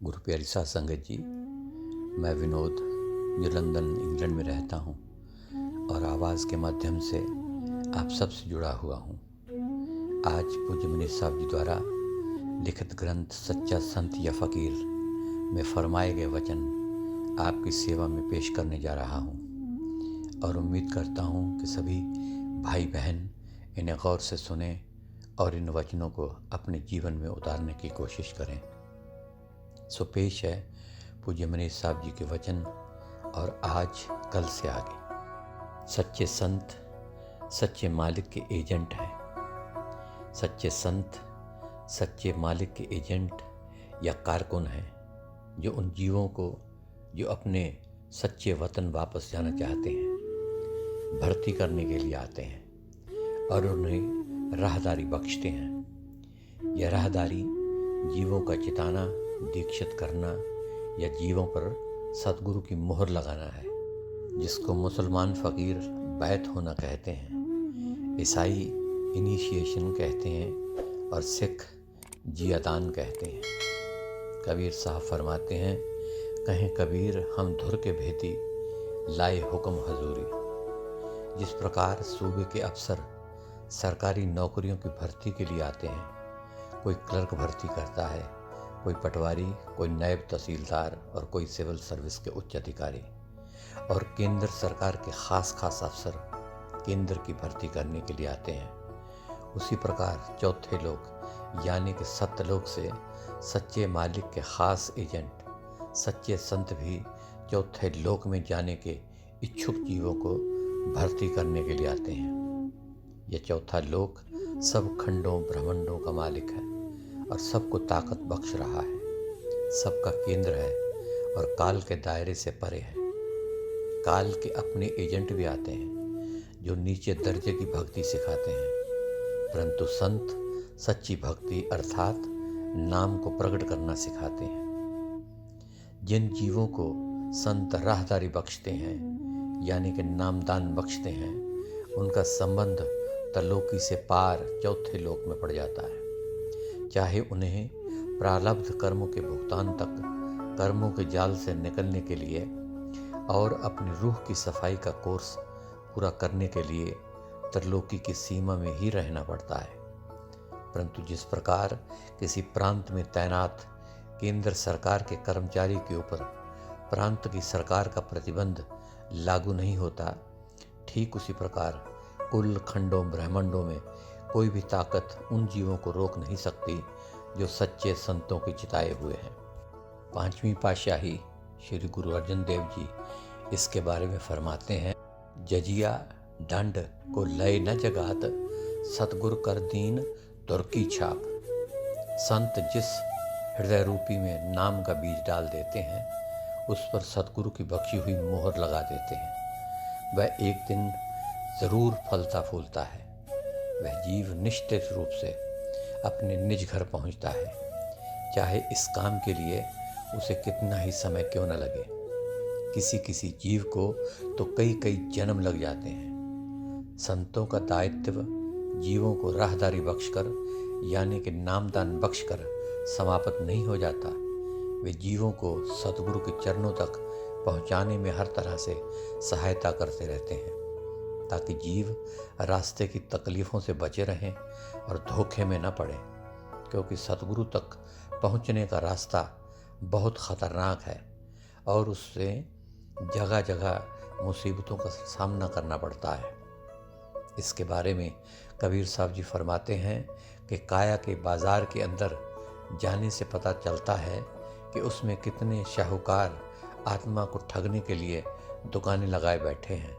गुरु प्यारी साध संगत जी, मैं विनोद न्यू लंदन इंग्लैंड में रहता हूँ और आवाज़ के माध्यम से आप सबसे जुड़ा हुआ हूँ। आज पूज्य मनीष साहब जी द्वारा लिखित ग्रंथ सच्चा संत या फ़कीर में फरमाए गए वचन आपकी सेवा में पेश करने जा रहा हूँ और उम्मीद करता हूँ कि सभी भाई बहन इन्हें गौर से सुनें और इन वचनों को अपने जीवन में उतारने की कोशिश करें। सो पेश है पूज्य मनीष साहब जी के वचन और आज कल से आगे। सच्चे संत सच्चे मालिक के एजेंट हैं। सच्चे संत सच्चे मालिक के एजेंट या कारकुन हैं, जो उन जीवों को जो अपने सच्चे वतन वापस जाना चाहते हैं भर्ती करने के लिए आते हैं और उन्हें राहदारी बख्शते हैं। यह राहदारी जीवों का चिताना, दीक्षित करना या जीवों पर सतगुरु की मोहर लगाना है, जिसको मुसलमान फ़कीर बैत होना कहते हैं, ईसाई इनिशिएशन कहते हैं और सिख जियादान कहते हैं। कबीर साहब फरमाते हैं, कहें कबीर हम धुर के भेदी लाए हुक्म हजूरी। जिस प्रकार सूबे के अफसर सरकारी नौकरियों की भर्ती के लिए आते हैं, कोई क्लर्क भर्ती करता है, कोई पटवारी, कोई नायब तहसीलदार और कोई सिविल सर्विस के उच्च अधिकारी, और केंद्र सरकार के खास अफसर केंद्र की भर्ती करने के लिए आते हैं, उसी प्रकार चौथे लोग यानी कि सत्यलोक से सच्चे मालिक के खास एजेंट सच्चे संत भी चौथे लोक में जाने के इच्छुक जीवों को भर्ती करने के लिए आते हैं। यह चौथा लोक सब खंडों ब्रह्मांडों का मालिक है और सबको ताकत बख्श रहा है, सबका केंद्र है और काल के दायरे से परे है। काल के अपने एजेंट भी आते हैं जो नीचे दर्जे की भक्ति सिखाते हैं, परंतु संत सच्ची भक्ति अर्थात नाम को प्रकट करना सिखाते हैं। जिन जीवों को संत राहदारी बख्शते हैं यानी कि नामदान बख्शते हैं, उनका संबंध तलोकी से पार चौथे लोक में पड़ जाता है। चाहे उन्हें प्रारब्ध कर्मों के भुगतान तक कर्मों के जाल से निकलने के लिए और अपनी रूह की सफाई का कोर्स पूरा करने के लिए त्रिलोकी की सीमा में ही रहना पड़ता है, परंतु जिस प्रकार किसी प्रांत में तैनात केंद्र सरकार के कर्मचारी के ऊपर प्रांत की सरकार का प्रतिबंध लागू नहीं होता, ठीक उसी प्रकार कुल खंडों ब्रह्मांडों में कोई भी ताकत उन जीवों को रोक नहीं सकती जो सच्चे संतों के चिताए हुए हैं। पांचवी पातशाही श्री गुरु अर्जन देव जी इसके बारे में फरमाते हैं, जजिया दंड को लय न जगात सतगुर कर दीन तुर्की छाप। संत जिस हृदय रूपी में नाम का बीज डाल देते हैं, उस पर सतगुरु की बख्शी हुई मोहर लगा देते हैं। वह एक दिन ज़रूर फलता फूलता है। वह जीव निश्चित रूप से अपने निज घर पहुंचता है, चाहे इस काम के लिए उसे कितना ही समय क्यों न लगे। किसी किसी जीव को तो कई जन्म लग जाते हैं। संतों का दायित्व जीवों को राहदारी बख्शकर यानी कि नामदान बख्शकर समाप्त नहीं हो जाता। वे जीवों को सतगुरु के चरणों तक पहुंचाने में हर तरह से सहायता करते रहते हैं, ताकि जीव रास्ते की तकलीफ़ों से बचे रहें और धोखे में न पड़े, क्योंकि सतगुरु तक पहुंचने का रास्ता बहुत ख़तरनाक है और उससे जगह जगह मुसीबतों का सामना करना पड़ता है। इसके बारे में कबीर साहब जी फरमाते हैं कि काया के बाज़ार के अंदर जाने से पता चलता है कि उसमें कितने शाहूकार आत्मा को ठगने के लिए दुकानें लगाए बैठे हैं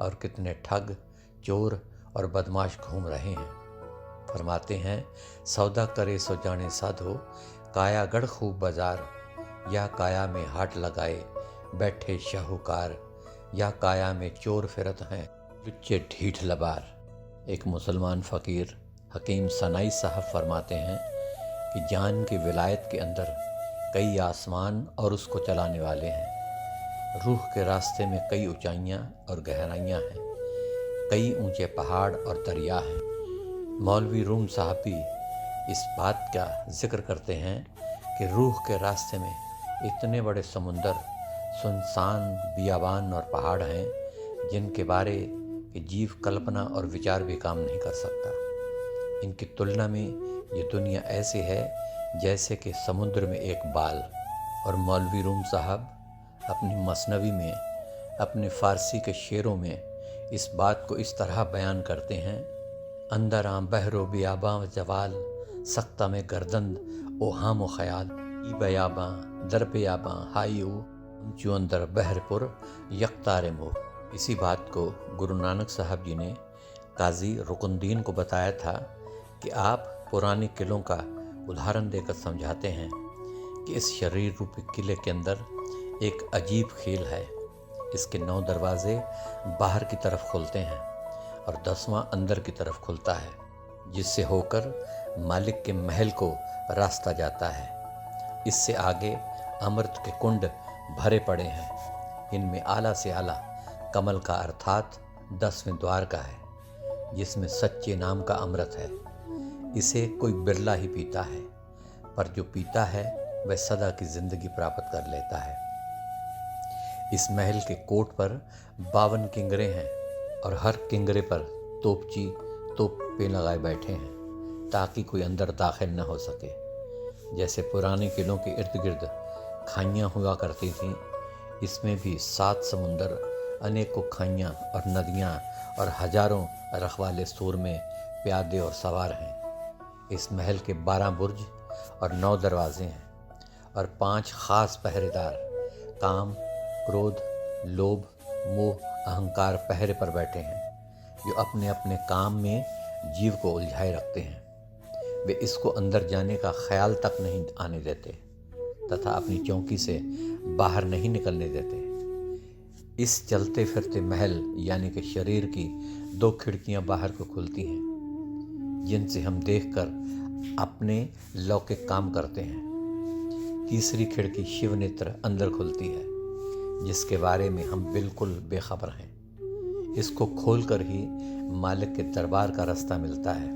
और कितने ठग चोर और बदमाश घूम रहे हैं। फरमाते हैं, सौदा करे सो जाने साधो काया गढ़ खूब बाजार, या काया में हाट लगाए बैठे शाहूकार, या काया में चोर फिरत हैं लुच्चे ढीठ लबार। एक मुसलमान फ़कीर हकीम सनाई साहब फरमाते हैं कि जान की विलायत के अंदर कई आसमान और उसको चलाने वाले हैं। रूह के रास्ते में कई ऊंचाइयां और गहराइयां हैं, कई ऊंचे पहाड़ और दरिया हैं। मौलवी रूम साहब भी इस बात का जिक्र करते हैं कि रूह के रास्ते में इतने बड़े समुंदर, सुनसान बियाबान और पहाड़ हैं जिनके बारे कि जीव कल्पना और विचार भी काम नहीं कर सकता। इनकी तुलना में ये दुनिया ऐसी है जैसे कि समुद्र में एक बाल। और मौलवी रूम साहब अपनी मसनवी में, अपने फ़ारसी के शेरों में इस बात को इस तरह बयान करते हैं: अंदर आं बहरो बियाबां जवाल, सख्ता में गर्दन ओ हाम व ख़याल, ई बयाबां दर बियाबां हायू चू अंदर बहरपुर यकतार मुँह। इसी बात को गुरु नानक साहब जी ने काजी रुकनुद्दीन को बताया था कि आप पुराने किलों का उदाहरण देकर समझाते हैं कि इस शरीर रूपी किले के अंदर एक अजीब खेल है। इसके 9 दरवाजे बाहर की तरफ खुलते हैं और 10वां अंदर की तरफ खुलता है, जिससे होकर मालिक के महल को रास्ता जाता है। इससे आगे अमृत के कुंड भरे पड़े हैं। इनमें आला से आला कमल का अर्थात 10वें द्वार का है, जिसमें सच्चे नाम का अमृत है। इसे कोई बिरला ही पीता है, पर जो पीता है वह सदा की जिंदगी प्राप्त कर लेता है। इस महल के कोट पर 52 किंगरे हैं और हर किंगरे पर तोपची तोपें लगाए बैठे हैं ताकि कोई अंदर दाखिल न हो सके। जैसे पुराने किलों के इर्द गिर्द खाइयाँ हुआ करती थीं, इसमें भी 7 समुंदर, अनेकों खाइयाँ और नदियाँ और हजारों रखवाले सूर में प्यादे और सवार हैं। इस महल के 12 बुर्ज और 9 दरवाजे हैं और 5 खास पहरेदार काम, क्रोध, लोभ, मोह, अहंकार पहरे पर बैठे हैं, जो अपने अपने काम में जीव को उलझाए रखते हैं। वे इसको अंदर जाने का ख्याल तक नहीं आने देते तथा अपनी चौकी से बाहर नहीं निकलने देते। इस चलते फिरते महल यानी कि शरीर की 2 खिड़कियां बाहर को खुलती हैं, जिनसे हम देखकर अपने लौकिक काम करते हैं। तीसरी खिड़की शिव नेत्र अंदर खुलती है, जिसके बारे में हम बिल्कुल बेखबर हैं। इसको खोलकर ही मालिक के दरबार का रास्ता मिलता है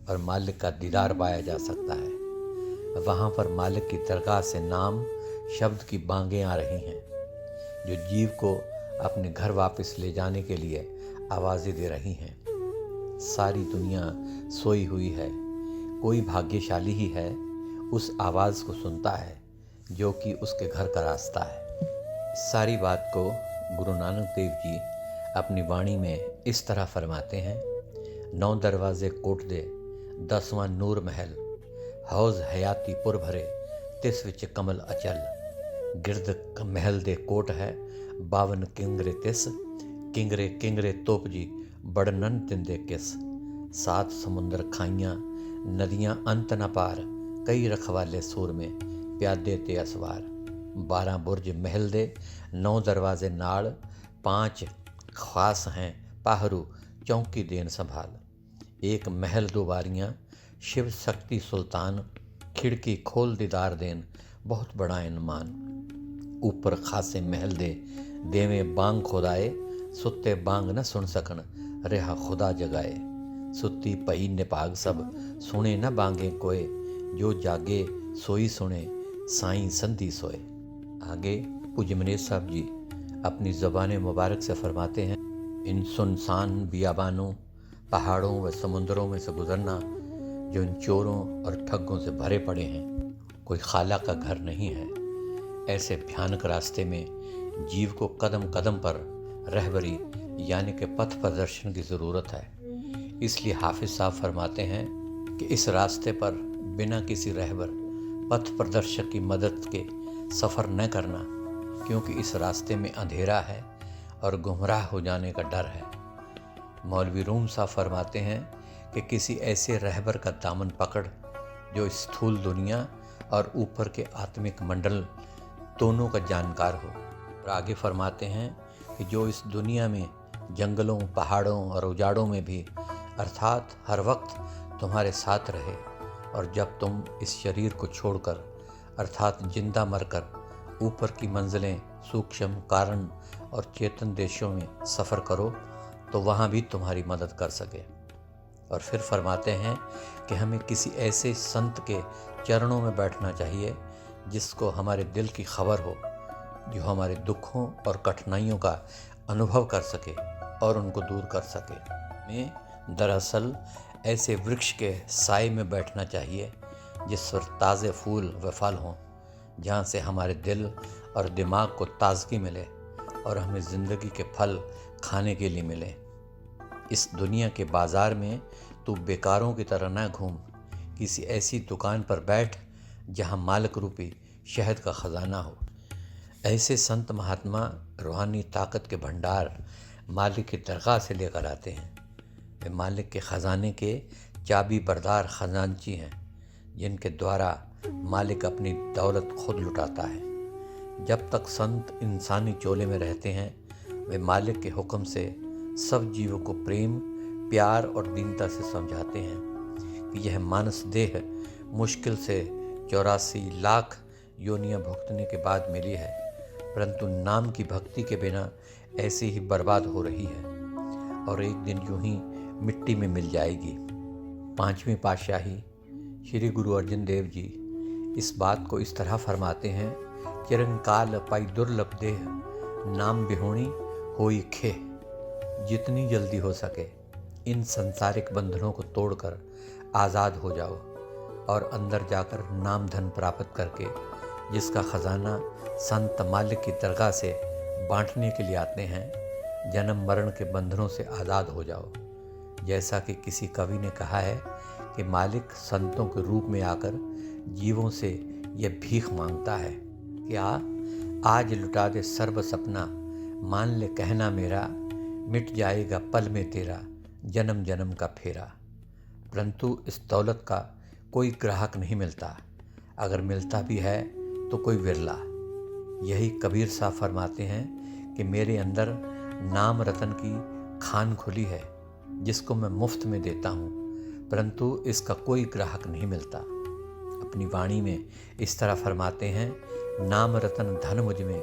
और मालिक का दीदार पाया जा सकता है। वहाँ पर मालिक की दरगाह से नाम शब्द की बांगें आ रही हैं, जो जीव को अपने घर वापस ले जाने के लिए आवाज़ें दे रही हैं। सारी दुनिया सोई हुई है, कोई भाग्यशाली ही है उस आवाज़ को सुनता है जो कि उसके घर का रास्ता है। सारी बात को गुरु नानक देव जी अपनी वाणी में इस तरह फरमाते हैं: 9 दरवाजे कोट दे 10वां नूर महल, हौज हयाती पुर भरे तिस विच कमल अचल, गिरद महल दे कोट है 52 किंगरे तिस, किंगरे किंगरे तोप जी बड़नन तिंदे किस, 7 समुंदर खाइयाँ नदियाँ अंत न पार, कई रखवाले सूर में प्यादे ते असवार, 12 बुर्ज महल दे 9 दरवाजे नाल, 5 खास हैं पाहरू चौकी देन संभाल, 1 महल 2 बारियाँ शिव शक्ति सुल्तान, खिड़की खोल दीदार देन बहुत बड़ा इनमान, ऊपर खासे महल दे देवें बांग खुदाए, सुत्ते बांग न सुन सकन रेहा खुदा जगाए, सुत्ती पई निपाग सब सुने न बांगे कोय, जो जागे सोई सुने साईं संधी सोए। आगे पूज्य मनीष साहब जी अपनी ज़बान मुबारक से फरमाते हैं: इन सुनसान बियाबानों, पहाड़ों व समुंदरों में से गुजरना जो इन चोरों और ठग्गों से भरे पड़े हैं, कोई खाला का घर नहीं है। ऐसे भयानक रास्ते में जीव को कदम कदम पर रहबरी यानी कि पथ प्रदर्शन की ज़रूरत है। इसलिए हाफिज साहब फरमाते हैं कि इस रास्ते पर बिना किसी रहबर पथ प्रदर्शक की मदद के सफ़र न करना, क्योंकि इस रास्ते में अंधेरा है और गुमराह हो जाने का डर है। मौलवी रूम साहब फरमाते हैं कि किसी ऐसे रहबर का दामन पकड़ जो स्थूल दुनिया और ऊपर के आत्मिक मंडल दोनों का जानकार हो। और आगे फरमाते हैं कि जो इस दुनिया में जंगलों, पहाड़ों और उजाड़ों में भी अर्थात हर वक्त तुम्हारे साथ रहे, और जब तुम इस शरीर को छोड़कर अर्थात जिंदा मरकर ऊपर की मंजिलें, सूक्ष्म, कारण और चेतन देशों में सफ़र करो तो वहाँ भी तुम्हारी मदद कर सके। और फिर फरमाते हैं कि हमें किसी ऐसे संत के चरणों में बैठना चाहिए जिसको हमारे दिल की खबर हो, जो हमारे दुखों और कठिनाइयों का अनुभव कर सके और उनको दूर कर सके। हमें दरअसल ऐसे वृक्ष के साए में बैठना चाहिए जिस पर ताज़े फूल व फल हों, जहाँ से हमारे दिल और दिमाग को ताजगी मिले और हमें ज़िंदगी के फल खाने के लिए मिले। इस दुनिया के बाज़ार में तू बेकारों की तरह न घूम, किसी ऐसी दुकान पर बैठ जहाँ मालिक रूपी शहद का ख़जाना हो। ऐसे संत महात्मा रूहानी ताकत के भंडार मालिक की दरगाह से लेकर आते हैं। वे मालिक के ख़जाने के चाबी बरदार खजानची हैं, जिनके द्वारा मालिक अपनी दौलत खुद लुटाता है। जब तक संत इंसानी चोले में रहते हैं, वे मालिक के हुक्म से सब जीवों को प्रेम, प्यार और दीनता से समझाते हैं कि यह मानस देह मुश्किल से 84 लाख योनियां भुगतने के बाद मिली है, परंतु नाम की भक्ति के बिना ऐसे ही बर्बाद हो रही है और एक दिन यूं ही मिट्टी में मिल जाएगी। 5वीं पातशाही श्री गुरु अर्जन देव जी इस बात को इस तरह फरमाते हैं, चिरंकाल पाई दुर्लभ देह नाम बिहोणी होई खे। जितनी जल्दी हो सके इन संसारिक बंधनों को तोड़कर आज़ाद हो जाओ और अंदर जाकर नाम धन प्राप्त करके जिसका ख़जाना संत मालिक की दरगाह से बांटने के लिए आते हैं, जन्म मरण के बंधनों से आज़ाद हो जाओ। जैसा कि किसी कवि ने कहा है कि मालिक संतों के रूप में आकर जीवों से यह भीख मांगता है, क्या आज लुटा दे सर्व सपना, मान ले कहना मेरा, मिट जाएगा पल में तेरा जन्म जन्म का फेरा। परंतु इस दौलत का कोई ग्राहक नहीं मिलता, अगर मिलता भी है तो कोई विरला। यही कबीर साहब फरमाते हैं कि मेरे अंदर नाम रतन की खान खुली है, जिसको मैं मुफ्त में देता हूँ, परंतु इसका कोई ग्राहक नहीं मिलता। अपनी वाणी में इस तरह फरमाते हैं, नाम रतन धन मुझ में,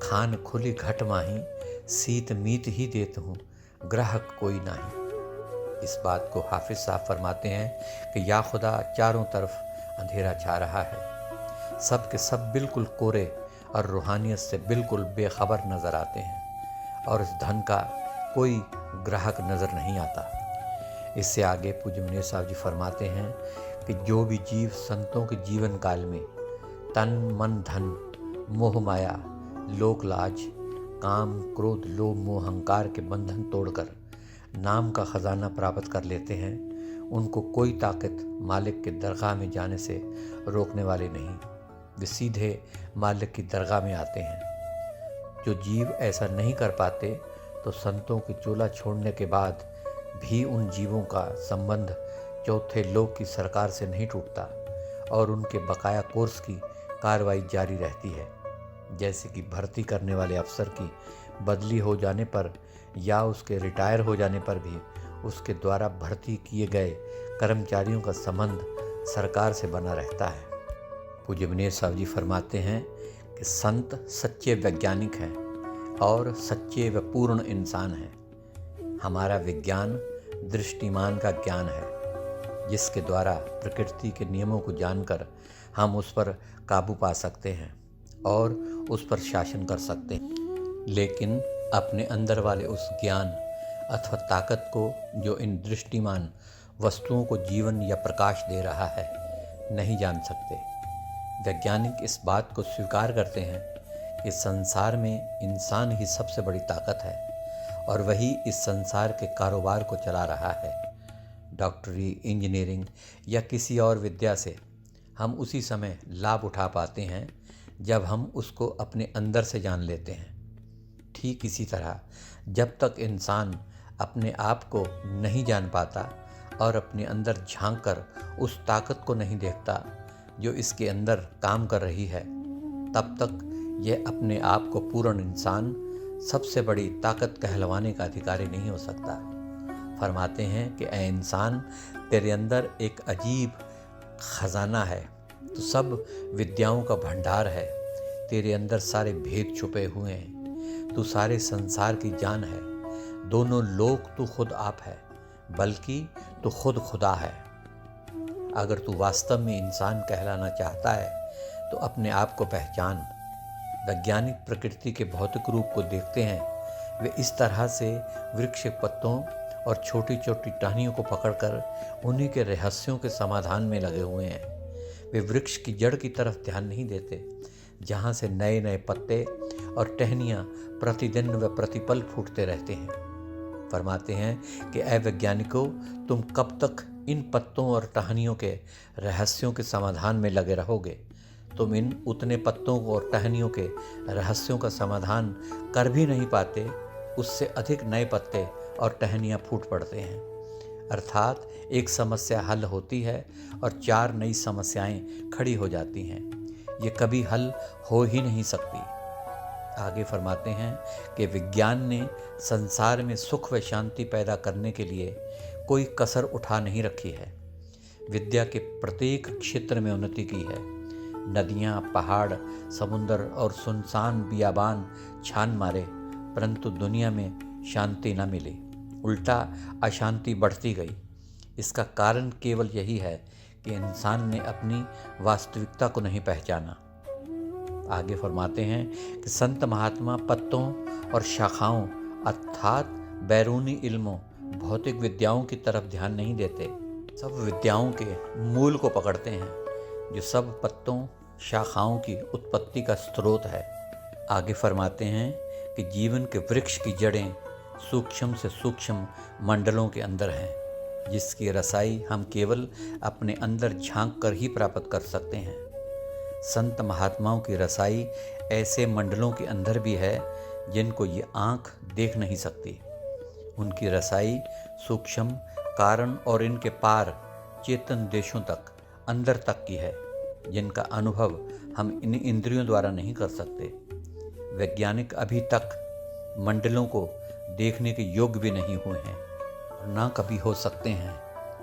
खान खुली घट माही, सीत मीत ही देत हूँ, ग्राहक कोई नहीं। इस बात को हाफिज साहब फरमाते हैं कि या खुदा चारों तरफ अंधेरा छा रहा है, सब के सब बिल्कुल कोरे और रूहानियत से बिल्कुल बेखबर नज़र आते हैं और इस धन का कोई ग्राहक नज़र नहीं आता। इससे आगे पूज्य मुनीर साहब जी फरमाते हैं कि जो भी जीव संतों के जीवन काल में तन मन धन मोह माया लोक लाज काम क्रोध लोभ मोह अहंकार के बंधन तोड़कर नाम का ख़जाना प्राप्त कर लेते हैं, उनको कोई ताकत मालिक के दरगाह में जाने से रोकने वाले नहीं। वे सीधे मालिक की दरगाह में आते हैं। जो जीव ऐसा नहीं कर पाते तो संतों की चोला छोड़ने के बाद भी उन जीवों का संबंध चौथे लोक की सरकार से नहीं टूटता और उनके बकाया कोर्स की कार्रवाई जारी रहती है। जैसे कि भर्ती करने वाले अफसर की बदली हो जाने पर या उसके रिटायर हो जाने पर भी उसके द्वारा भर्ती किए गए कर्मचारियों का संबंध सरकार से बना रहता है। पूज्य मुनीर साहब जी फरमाते हैं कि संत सच्चे वैज्ञानिक हैं और सच्चे व पूर्ण इंसान हैं। हमारा विज्ञान दृष्टिमान का ज्ञान है, जिसके द्वारा प्रकृति के नियमों को जानकर हम उस पर काबू पा सकते हैं और उस पर शासन कर सकते हैं। लेकिन अपने अंदर वाले उस ज्ञान अथवा ताकत को जो इन दृष्टिमान वस्तुओं को जीवन या प्रकाश दे रहा है नहीं जान सकते। वैज्ञानिक इस बात को स्वीकार करते हैं कि संसार में इंसान ही सबसे बड़ी ताकत है और वही इस संसार के कारोबार को चला रहा है। डॉक्टरी, इंजीनियरिंग या किसी और विद्या से हम उसी समय लाभ उठा पाते हैं जब हम उसको अपने अंदर से जान लेते हैं। ठीक इसी तरह जब तक इंसान अपने आप को नहीं जान पाता और अपने अंदर झांक कर उस ताकत को नहीं देखता जो इसके अंदर काम कर रही है, तब तक यह अपने आप को पूर्ण इंसान, सबसे बड़ी ताकत कहलवाने का अधिकारी नहीं हो सकता। फरमाते हैं कि ऐ इंसान, तेरे अंदर एक अजीब खजाना है, तो सब विद्याओं का भंडार है। तेरे अंदर सारे भेद छुपे हुए हैं, तू सारे संसार की जान है। दोनों लोक तू खुद आप है, बल्कि तू खुद खुदा है। अगर तू वास्तव में इंसान कहलाना चाहता है तो अपने आप को पहचान। वैज्ञानिक प्रकृति के भौतिक रूप को देखते हैं। वे इस तरह से वृक्ष के पत्तों और छोटी छोटी टहनियों को पकड़कर उन्हीं के रहस्यों के समाधान में लगे हुए हैं। वे वृक्ष की जड़ की तरफ ध्यान नहीं देते, जहाँ से नए नए पत्ते और टहनियाँ प्रतिदिन व प्रतिपल फूटते रहते हैं। फरमाते हैं कि ऐ वैज्ञानिकों, तुम कब तक इन पत्तों और टहनियों के रहस्यों के समाधान में लगे रहोगे? तुम इन उतने पत्तों और टहनियों के रहस्यों का समाधान कर भी नहीं पाते, उससे अधिक नए पत्ते और टहनियाँ फूट पड़ते हैं। अर्थात एक समस्या हल होती है और 4 नई समस्याएं खड़ी हो जाती हैं। ये कभी हल हो ही नहीं सकती। आगे फरमाते हैं कि विज्ञान ने संसार में सुख व शांति पैदा करने के लिए कोई कसर उठा नहीं रखी है। विद्या के प्रत्येक क्षेत्र में उन्नति की है। नदियाँ, पहाड़, समुद्र और सुनसान बियाबान छान मारे, परंतु दुनिया में शांति न मिली, उल्टा अशांति बढ़ती गई। इसका कारण केवल यही है कि इंसान ने अपनी वास्तविकता को नहीं पहचाना। आगे फरमाते हैं कि संत महात्मा पत्तों और शाखाओं अर्थात बैरूनी इल्मों, भौतिक विद्याओं की तरफ ध्यान नहीं देते, सब विद्याओं के मूल को पकड़ते हैं, जो सब पत्तों शाखाओं की उत्पत्ति का स्रोत है। आगे फरमाते हैं कि जीवन के वृक्ष की जड़ें सूक्ष्म से सूक्ष्म मंडलों के अंदर हैं, जिसकी रसाई हम केवल अपने अंदर झांक कर ही प्राप्त कर सकते हैं। संत महात्माओं की रसाई ऐसे मंडलों के अंदर भी है जिनको ये आँख देख नहीं सकती। उनकी रसाई सूक्ष्म, कारण और इनके पार चेतन देशों तक, अंदर तक की है, जिनका अनुभव हम इन इंद्रियों द्वारा नहीं कर सकते। वैज्ञानिक अभी तक मंडलों को देखने के योग्य भी नहीं हुए हैं और ना कभी हो सकते हैं,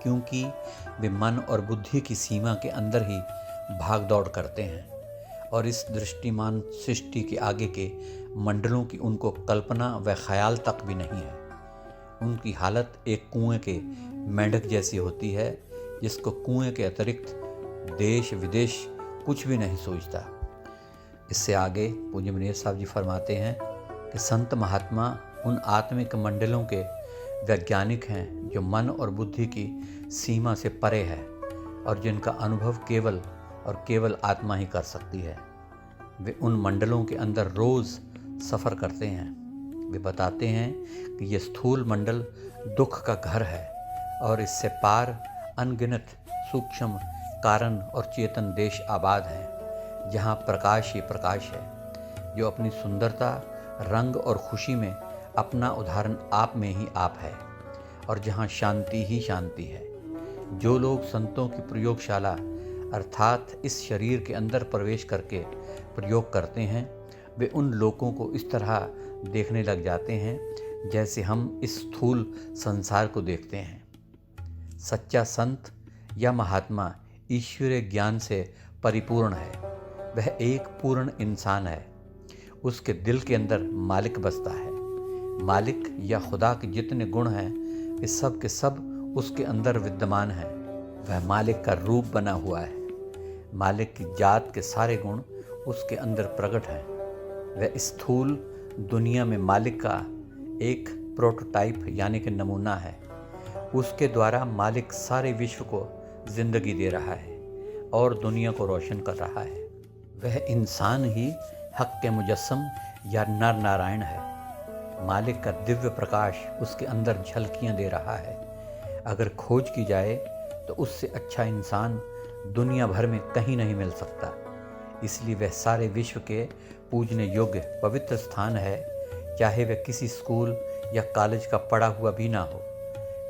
क्योंकि वे मन और बुद्धि की सीमा के अंदर ही भाग दौड़ करते हैं और इस दृष्टिमान सृष्टि के आगे के मंडलों की उनको कल्पना व ख्याल तक भी नहीं है। उनकी हालत एक कुएं के मेंढक जैसी होती है, जिसको कुएं के अतिरिक्त देश विदेश कुछ भी नहीं सोचता। इससे आगे पूज्य मनेर साहब जी फरमाते हैं कि संत महात्मा उन आत्मिक मंडलों के वैज्ञानिक हैं जो मन और बुद्धि की सीमा से परे है और जिनका अनुभव केवल और केवल आत्मा ही कर सकती है। वे उन मंडलों के अंदर रोज़ सफ़र करते हैं। वे बताते हैं कि ये स्थूल मंडल दुख का घर है और इससे पार अनगिनत सूक्ष्म कारण और चेतन देश आबाद हैं, जहाँ प्रकाश ही प्रकाश है, जो अपनी सुंदरता, रंग और खुशी में अपना उदाहरण आप में ही आप है, और जहाँ शांति ही शांति है। जो लोग संतों की प्रयोगशाला अर्थात इस शरीर के अंदर प्रवेश करके प्रयोग करते हैं, वे उन लोगों को इस तरह देखने लग जाते हैं जैसे हम इस स्थूल संसार को देखते हैं। सच्चा संत या महात्मा ईश्वरीय ज्ञान से परिपूर्ण है। वह एक पूर्ण इंसान है। उसके दिल के अंदर मालिक बसता है। मालिक या खुदा के जितने गुण हैं, वे सब के सब उसके अंदर विद्यमान हैं। वह मालिक का रूप बना हुआ है। मालिक की जात के सारे गुण उसके अंदर प्रकट हैं। वह स्थूल दुनिया में मालिक का एक प्रोटोटाइप यानी कि नमूना है। उसके द्वारा मालिक सारे विश्व को जिंदगी दे रहा है और दुनिया को रोशन कर रहा है। वह इंसान ही हक के मुजस्सम या नर नारायण है। मालिक का दिव्य प्रकाश उसके अंदर झलकियाँ दे रहा है। अगर खोज की जाए तो उससे अच्छा इंसान दुनिया भर में कहीं नहीं मिल सकता। इसलिए वह सारे विश्व के पूजने योग्य पवित्र स्थान है, चाहे वह किसी स्कूल या कॉलेज का पढ़ा हुआ भी ना हो।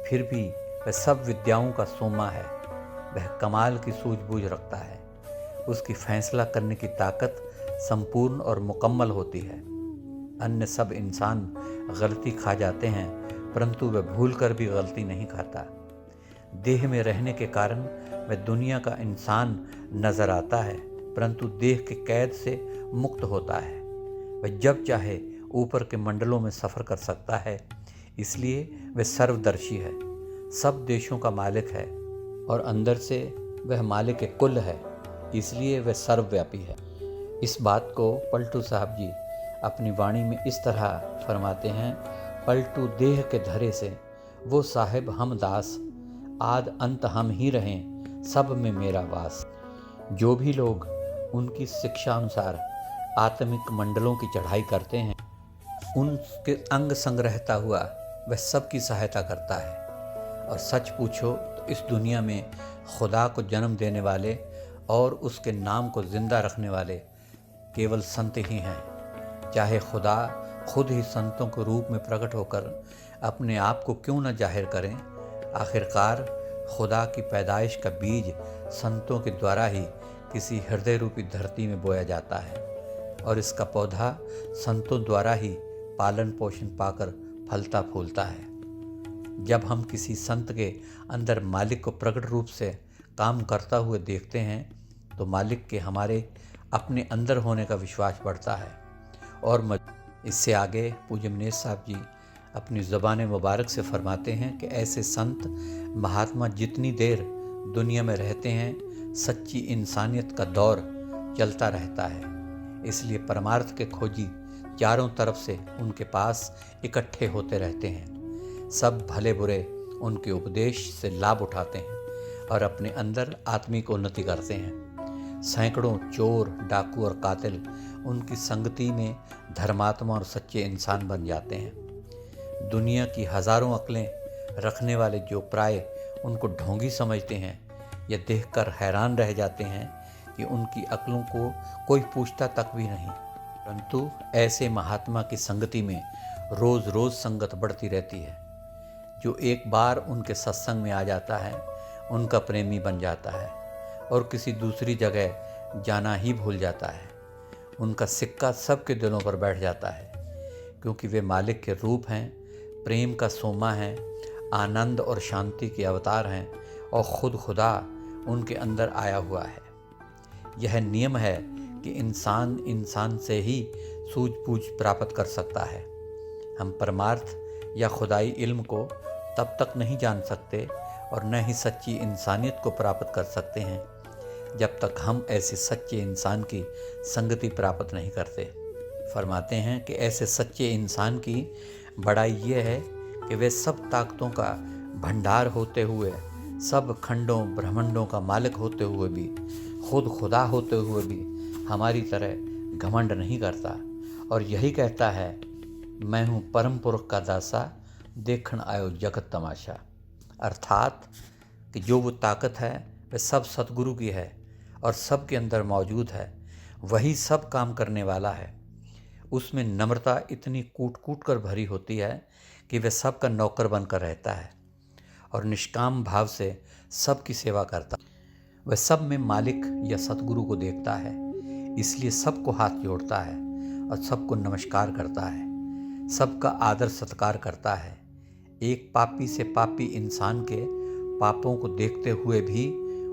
फिर भी वह सब विद्याओं का सोमा है। वह कमाल की सूझबूझ रखता है। उसकी फैसला करने की ताकत संपूर्ण और मुकम्मल होती है। अन्य सब इंसान गलती खा जाते हैं, परंतु वह भूल कर भी गलती नहीं खाता। देह में रहने के कारण वह दुनिया का इंसान नजर आता है, परंतु देह के कैद से मुक्त होता है। वह जब चाहे ऊपर के मंडलों में सफ़र कर सकता है, इसलिए वह सर्वदर्शी है। सब देशों का मालिक है और अंदर से वह मालिक कुल है, इसलिए वह सर्वव्यापी है। इस बात को पलटू साहब जी अपनी वाणी में इस तरह फरमाते हैं। पलटू देह के धरे से वो साहिब हम दास, आद अंत हम ही रहें सब में मेरा वास। जो भी लोग उनकी शिक्षा अनुसार आत्मिक मंडलों की चढ़ाई करते हैं, उनके अंग संग रहता हुआ वह सबकी सहायता करता है। और सच पूछो तो इस दुनिया में खुदा को जन्म देने वाले और उसके नाम को जिंदा रखने वाले केवल संत ही हैं। चाहे खुदा खुद ही संतों के रूप में प्रकट होकर अपने आप को क्यों न जाहिर करें, आखिरकार खुदा की पैदाइश का बीज संतों के द्वारा ही किसी हृदय रूपी धरती में बोया जाता है और इसका पौधा संतों द्वारा ही पालन पोषण पाकर फलता फूलता है। जब हम किसी संत के अंदर मालिक को प्रकट रूप से काम करता हुए देखते हैं तो मालिक के हमारे अपने अंदर होने का विश्वास बढ़ता है। और इससे आगे पूज्य मनीष साहब जी अपनी ज़बान मुबारक से फरमाते हैं कि ऐसे संत महात्मा जितनी देर दुनिया में रहते हैं, सच्ची इंसानियत का दौर चलता रहता है। इसलिए परमार्थ के खोजी चारों तरफ से उनके पास इकट्ठे होते रहते हैं। सब भले बुरे उनके उपदेश से लाभ उठाते हैं और अपने अंदर आत्मिक उन्नति करते हैं। सैकड़ों चोर, डाकू और कातिल उनकी संगति में धर्मात्मा और सच्चे इंसान बन जाते हैं। दुनिया की हजारों अक्लें रखने वाले जो प्राय उनको ढोंगी समझते हैं, यह देखकर हैरान रह जाते हैं कि उनकी अक्लों को कोई पूछता तक भी नहीं। परंतु ऐसे महात्मा की संगति में रोज़ रोज़ संगत बढ़ती रहती है। जो एक बार उनके सत्संग में आ जाता है, उनका प्रेमी बन जाता है और किसी दूसरी जगह जाना ही भूल जाता है। उनका सिक्का सबके दिलों पर बैठ जाता है, क्योंकि वे मालिक के रूप हैं, प्रेम का सोमा हैं, आनंद और शांति के अवतार हैं और खुद खुदा उनके अंदर आया हुआ है। यह नियम है कि इंसान इंसान से ही सूझबूझ प्राप्त कर सकता है। हम परमार्थ या खुदाई इल्म को तब तक नहीं जान सकते और न ही सच्ची इंसानियत को प्राप्त कर सकते हैं जब तक हम ऐसे सच्चे इंसान की संगति प्राप्त नहीं करते। फरमाते हैं कि ऐसे सच्चे इंसान की बड़ाई ये है कि वे सब ताकतों का भंडार होते हुए, सब खंडों ब्रह्मांडों का मालिक होते हुए भी, खुद खुदा होते हुए भी हमारी तरह घमंड नहीं करता और यही कहता है, मैं हूँ परम पुरख का दासा, देखण आयो जगत तमाशा। अर्थात कि जो वो ताकत है वह सब सतगुरु की है और सब के अंदर मौजूद है। वही सब काम करने वाला है। उसमें नम्रता इतनी कूट कूट कर भरी होती है कि वह सबका नौकर बनकर रहता है और निष्काम भाव से सबकी सेवा करता है। वह सब में मालिक या सतगुरु को देखता है, इसलिए सबको हाथ जोड़ता है और सबको नमस्कार करता है, सबका आदर सत्कार करता है। एक पापी से पापी इंसान के पापों को देखते हुए भी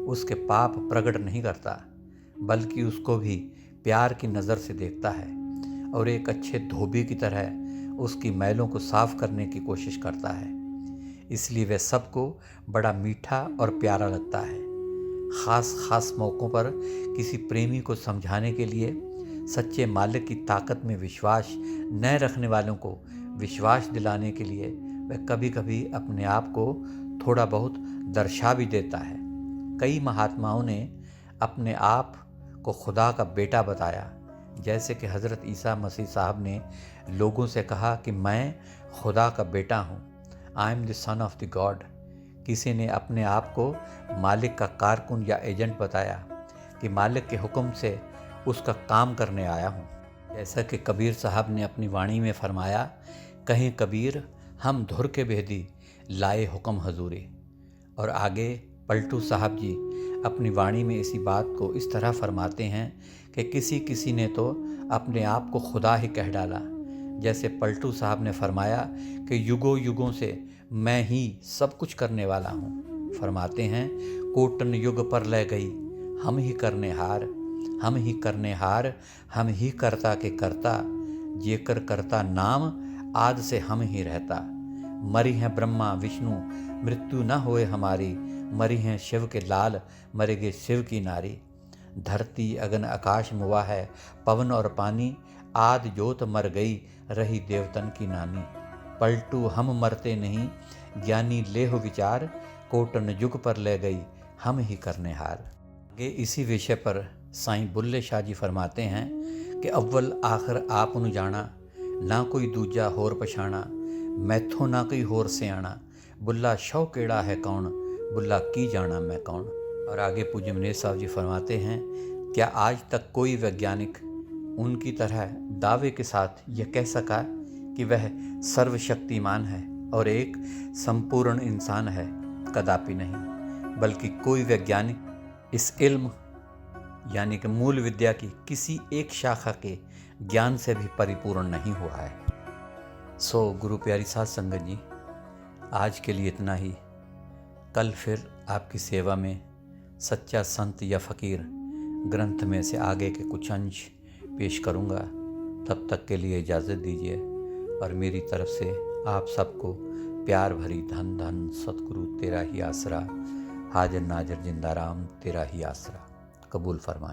उसके पाप प्रकट नहीं करता, बल्कि उसको भी प्यार की नज़र से देखता है और एक अच्छे धोबी की तरह उसकी मैलों को साफ करने की कोशिश करता है। इसलिए वह सबको बड़ा मीठा और प्यारा लगता है। ख़ास मौक़ों पर किसी प्रेमी को समझाने के लिए, सच्चे मालिक की ताकत में विश्वास न रखने वालों को विश्वास दिलाने के लिए वह कभी कभी अपने आप को थोड़ा बहुत दर्शा भी देता है। कई महात्माओं ने अपने आप को खुदा का बेटा बताया, जैसे कि हज़रत ईसा मसीह साहब ने लोगों से कहा कि मैं खुदा का बेटा हूँ, I am the son of the God. किसी ने अपने आप को मालिक का कारकुन या एजेंट बताया कि मालिक के हुक्म से उसका काम करने आया हूँ। जैसा कि कबीर साहब ने अपनी वाणी में फरमाया, कहीं कबीर हम धुर के भेदी लाए हुक्म हजूरी। और आगे पलटू साहब जी अपनी वाणी में इसी बात को इस तरह फरमाते हैं कि किसी ने तो अपने आप को खुदा ही कह डाला। जैसे पलटू साहब ने फरमाया कि युगों युगों से मैं ही सब कुछ करने वाला हूँ। फरमाते हैं, कोटन युग पर ले गई हम ही करने हार, हम ही करने हार, हम ही करता के करता, जेकर करता नाम आद से हम ही रहता। मरी हैं ब्रह्मा विष्णु मृत्यु न होए हमारी, मरी हैं शिव के लाल मरेगे शिव की नारी। धरती अगन आकाश मुआ है पवन और पानी, आद जोत मर गई रही देवतन की नानी। पलटू हम मरते नहीं ज्ञानी लेह विचार, कोटन युग पर ले गई हम ही करने हार। आगे इसी विषय पर साईं बुल्ले शाह जी फरमाते हैं कि अव्वल आखिर आप नु जाना, ना कोई दूजा होर पछाना, मैथों ना कोई होर सियाणा, बुल्ला शौ केड़ा है कौन, बुल्ला की जाना मैं कौन। और आगे पूज्य मनेश साहब जी फरमाते हैं, क्या आज तक कोई वैज्ञानिक उनकी तरह दावे के साथ यह कह सका कि वह सर्वशक्तिमान है और एक संपूर्ण इंसान है? कदापि नहीं, बल्कि कोई वैज्ञानिक इस इल्म यानी कि मूल विद्या की किसी एक शाखा के ज्ञान से भी परिपूर्ण नहीं हुआ है। सो गुरु प्यारी साध संगत जी, आज के लिए इतना ही। कल फिर आपकी सेवा में सच्चा संत या फ़कीर ग्रंथ में से आगे के कुछ अंश पेश करूँगा। तब तक के लिए इजाज़त दीजिए और मेरी तरफ से आप सबको प्यार भरी धन धन सतगुरु तेरा ही आसरा, हाजिर नाजिर जिंदा राम तेरा ही आसरा कबूल फरमाएं।